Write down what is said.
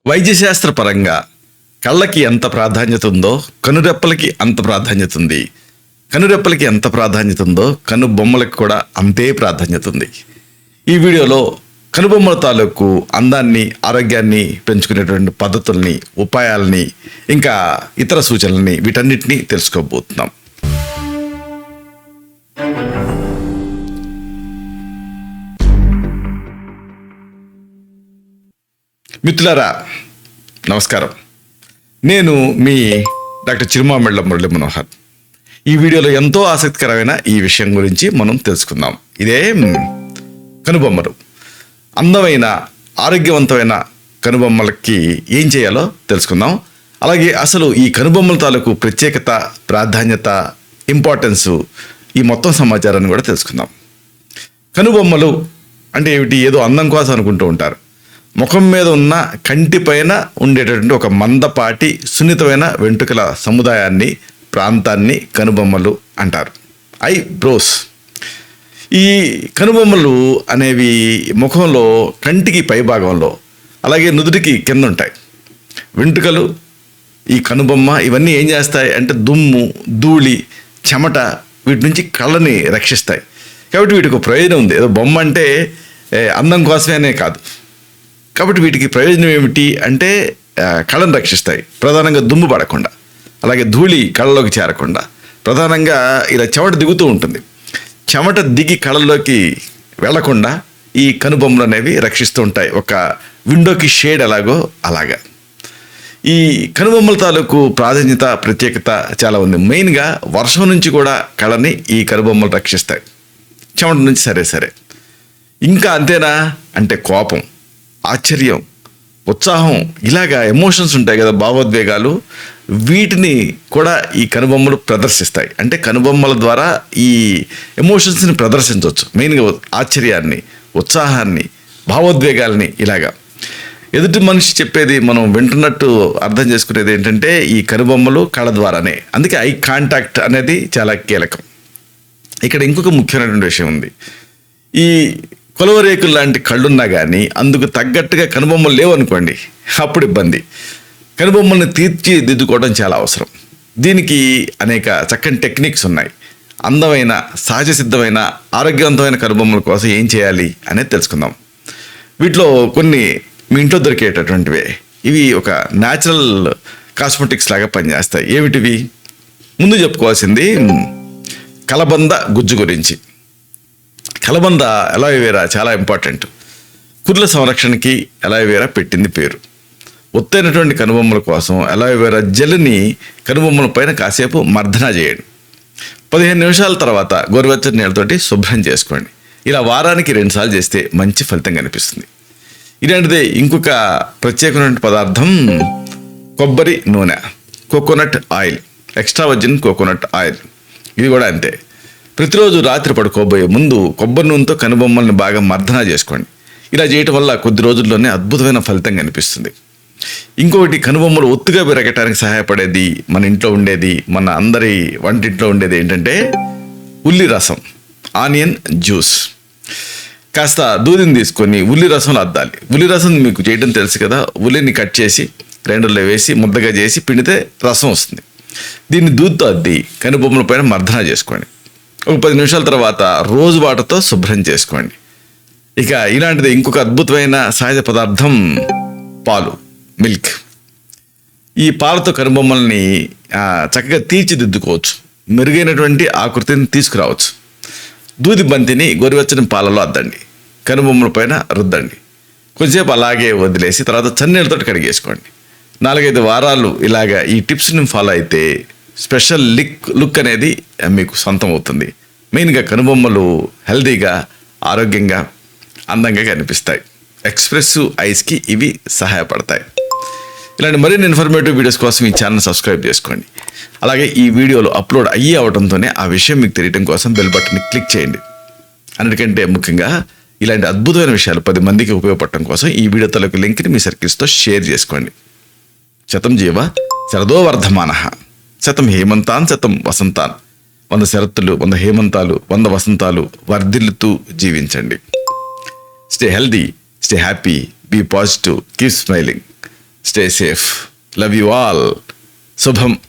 వైద్యశాస్త్ర పరంగా కళ్ళకి ఎంత ప్రాధాన్యత ఉందో కనురెప్పలకి అంత ప్రాధాన్యత ఉంది. కనురెప్పలకి ఎంత ప్రాధాన్యత ఉందో కనుబొమ్మలకి కూడా అంతే ప్రాధాన్యత ఉంది. ఈ వీడియోలో కనుబొమ్మల తాలూకు అందాన్ని, ఆరోగ్యాన్ని పెంచుకునేటువంటి పద్ధతుల్ని, ఉపాయాలని, ఇంకా ఇతర సూచనల్ని, వీటన్నిటినీ తెలుసుకోబోతున్నాం. మిత్రులారా, నమస్కారం. నేను మీ డాక్టర్ చిరుమామిళ్ళ మురళి మనోహర్. ఈ వీడియోలో ఎంతో ఆసక్తికరమైన ఈ విషయం గురించి మనం తెలుసుకుందాం. ఇదే కనుబొమ్మలు. అందమైన, ఆరోగ్యవంతమైన కనుబొమ్మలకి ఏం చేయాలో తెలుసుకుందాం. అలాగే అసలు ఈ కనుబొమ్మల తాలూకు ప్రత్యేకత, ప్రాధాన్యత, ఇంపార్టెన్సు, ఈ మొత్తం సమాచారాన్ని కూడా తెలుసుకుందాం. కనుబొమ్మలు అంటే ఏమిటి? ఏదో అందం కోసం అనుకుంటూ ఉంటారు. ముఖం మీద ఉన్న కంటి పైన ఉండేటటువంటి ఒక మందపాటి సున్నితమైన వెంట్రుకల సముదాయాన్ని, ప్రాంతాన్ని కనుబొమ్మలు అంటారు. ఐబ్రోస్. ఈ కనుబొమ్మలు అనేవి ముఖంలో కంటికి పైభాగంలో, అలాగే నుదుటికి కింద ఉంటాయి. వెంట్రుకలు, ఈ కనుబొమ్మ ఇవన్నీ ఏం చేస్తాయి అంటే దుమ్ము, ధూళి, చెమట వీటి నుంచి కళ్ళని రక్షిస్తాయి. కాబట్టి వీటికి ప్రయోజనం ఉంది. ఏదో బొమ్మ అంటే అందం కోసమేనే కాదు. కాబట్టి వీటికి ప్రయోజనం ఏమిటి అంటే కళ్ళను రక్షిస్తాయి. ప్రధానంగా దుమ్ము పడకుండా, అలాగే ధూళి కళ్ళలోకి చేరకుండా. ప్రధానంగా ఇలా చెమట దిగుతూ ఉంటుంది. చెమట దిగి కళ్ళలోకి వెళ్లకుండా ఈ కనుబొమ్మలు అనేవి రక్షిస్తూ ఉంటాయి. ఒక విండోకి షేడ్ ఎలాగో అలాగా. ఈ కనుబొమ్మల తాలూకు ప్రాధాన్యత, ప్రత్యేకత చాలా ఉంది. మెయిన్గా వర్షం నుంచి కూడా కళ్ళని ఈ కనుబొమ్మలు రక్షిస్తాయి. చెమట నుంచి సరే. ఇంకా అంతేనా అంటే కోపం, ఆశ్చర్యం, ఉత్సాహం, ఇలాగా ఎమోషన్స్ ఉంటాయి కదా, భావోద్వేగాలు, వీటిని కూడా ఈ కనుబొమ్మలు ప్రదర్శిస్తాయి. అంటే కనుబొమ్మల ద్వారా ఈ ఎమోషన్స్ని ప్రదర్శించవచ్చు. మెయిన్గా ఆశ్చర్యాన్ని, ఉత్సాహాన్ని, భావోద్వేగాల్ని. ఇలాగా ఎదుటి మనిషి చెప్పేది మనం వింటున్నట్టు అర్థం చేసుకునేది ఏంటంటే ఈ కనుబొమ్మలు కళ్ళ ద్వారానే. అందుకే ఐ కాంటాక్ట్ అనేది చాలా కీలకం. ఇక్కడ ఇంకొక ముఖ్యమైనటువంటి విషయం ఉంది. ఈ కొలవరేకులు లాంటి కళ్ళున్నా కానీ అందుకు తగ్గట్టుగా కనుబొమ్మలు లేవనుకోండి, అప్పుడు ఇబ్బంది. కనుబొమ్మల్ని తీర్చిదిద్దుకోవడం చాలా అవసరం. దీనికి అనేక చక్కని టెక్నిక్స్ ఉన్నాయి. అందమైన, సహజ సిద్ధమైన, ఆరోగ్యవంతమైన కనుబొమ్మల కోసం ఏం చేయాలి అనేది తెలుసుకుందాం. వీటిలో కొన్ని మీ ఇంట్లో దొరికేటటువంటివే. ఇవి ఒక న్యాచురల్ కాస్మెటిక్స్ లాగా పనిచేస్తాయి. ఏమిటివి? ముందు చెప్పుకోవాల్సింది కలబంద గుజ్జు గురించి. కలబంద అలోవెరా చాలా ఇంపార్టెంట్. కుర్ల సంరక్షణకి అలోవెరా పెట్టింది పేరు. ఒత్తైనటువంటి కనుబొమ్మల కోసం అలోవెరా జెల్ని కనుబొమ్మల పైన కాసేపు మర్దన చేయండి. 15 నిమిషాల తర్వాత గోరువెచ్చని నీళ్ళతోటి శుభ్రం చేసుకోండి. ఇలా వారానికి 2 సార్లు చేస్తే మంచి ఫలితం కనిపిస్తుంది. ఇలాంటిదే ఇంకొక ప్రత్యేకమైన పదార్థం కొబ్బరి నూనె, coconut oil, extra virgin coconut oil. ఇది కూడా అంతే. ప్రతిరోజు రాత్రి పడుకోబోయే ముందు కొబ్బరి నూనెతో కనుబొమ్మల్ని బాగా మర్దన చేసుకోండి. ఇలా చేయటం వల్ల కొద్ది రోజుల్లోనే అద్భుతమైన ఫలితం కనిపిస్తుంది. ఇంకొకటి, కనుబొమ్మలు ఒత్తుగా పెరగటానికి సహాయపడేది, మన ఇంట్లో ఉండేది, మన అందరి వంటింట్లో ఉండేది ఏంటంటే ఉల్లి రసం, ఆనియన్ జ్యూస్. కాస్త దూదిని తీసుకొని ఉల్లి రసంలో అద్దాలి. ఉల్లి రసం మీకు చేయడం తెలుసు కదా. ఉల్లిని కట్ చేసి గ్రైండర్లో వేసి ముద్దగా చేసి పిండితే రసం వస్తుంది. దీన్ని దూదితో అద్ది కనుబొమ్మల పైన మర్దన చేసుకోండి. ఒక 10 నిమిషాల తర్వాత రోజు వాటర్తో శుభ్రం చేసుకోండి. ఇక ఇలాంటిది ఇంకొక అద్భుతమైన సహజ పదార్థం పాలు, మిల్క్. ఈ పాలతో కనుబొమ్మల్ని చక్కగా తీర్చిదిద్దుకోవచ్చు. మెరుగైనటువంటి ఆకృతిని తీసుకురావచ్చు. దూది బంతిని గోరువెచ్చని పాలలో అద్దండి, కనుబొమ్మల పైన రుద్దండి. కొంచెంసేపు అలాగే వదిలేసి తర్వాత చన్నీళ్ళతో కడిగేసుకోండి. 4-5 వారాలు ఇలాగా ఈ టిప్స్ని ఫాలో అయితే స్పెషల్ లుక్ అనేది మీకు సొంతం అవుతుంది. మెయిన్గా కనుబొమ్మలు హెల్తీగా, ఆరోగ్యంగా, అందంగా కనిపిస్తాయి. ఎక్స్ప్రెసివ్ ఐస్కి ఇవి సహాయపడతాయి. ఇలాంటి మరిన్ని ఇన్ఫర్మేటివ్ వీడియోస్ కోసం ఈ ఛానల్ సబ్స్క్రైబ్ చేసుకోండి. అలాగే ఈ వీడియోలు అప్లోడ్ అవడంతోనే ఆ విషయం మీకు తెలియడం కోసం బెల్ బటన్ని క్లిక్ చేయండి. అన్నిటికంటే ముఖ్యంగా ఇలాంటి అద్భుతమైన విషయాలు 10 మందికి ఉపయోగపడటం కోసం ఈ వీడియో తలకు లింక్ని మీ సర్కిల్స్తో షేర్ చేసుకోండి. శతం జీవ శరదో వర్ధమానః, శతం హేమంతాన్ శతం వసంతాన్. 100 శరత్తులు, 100 హేమంతాలు, 100 వసంతాలు వర్ధిల్లుతూ జీవించండి. Stay healthy, stay happy, be positive, keep smiling. Stay safe. Love you all. శుభం.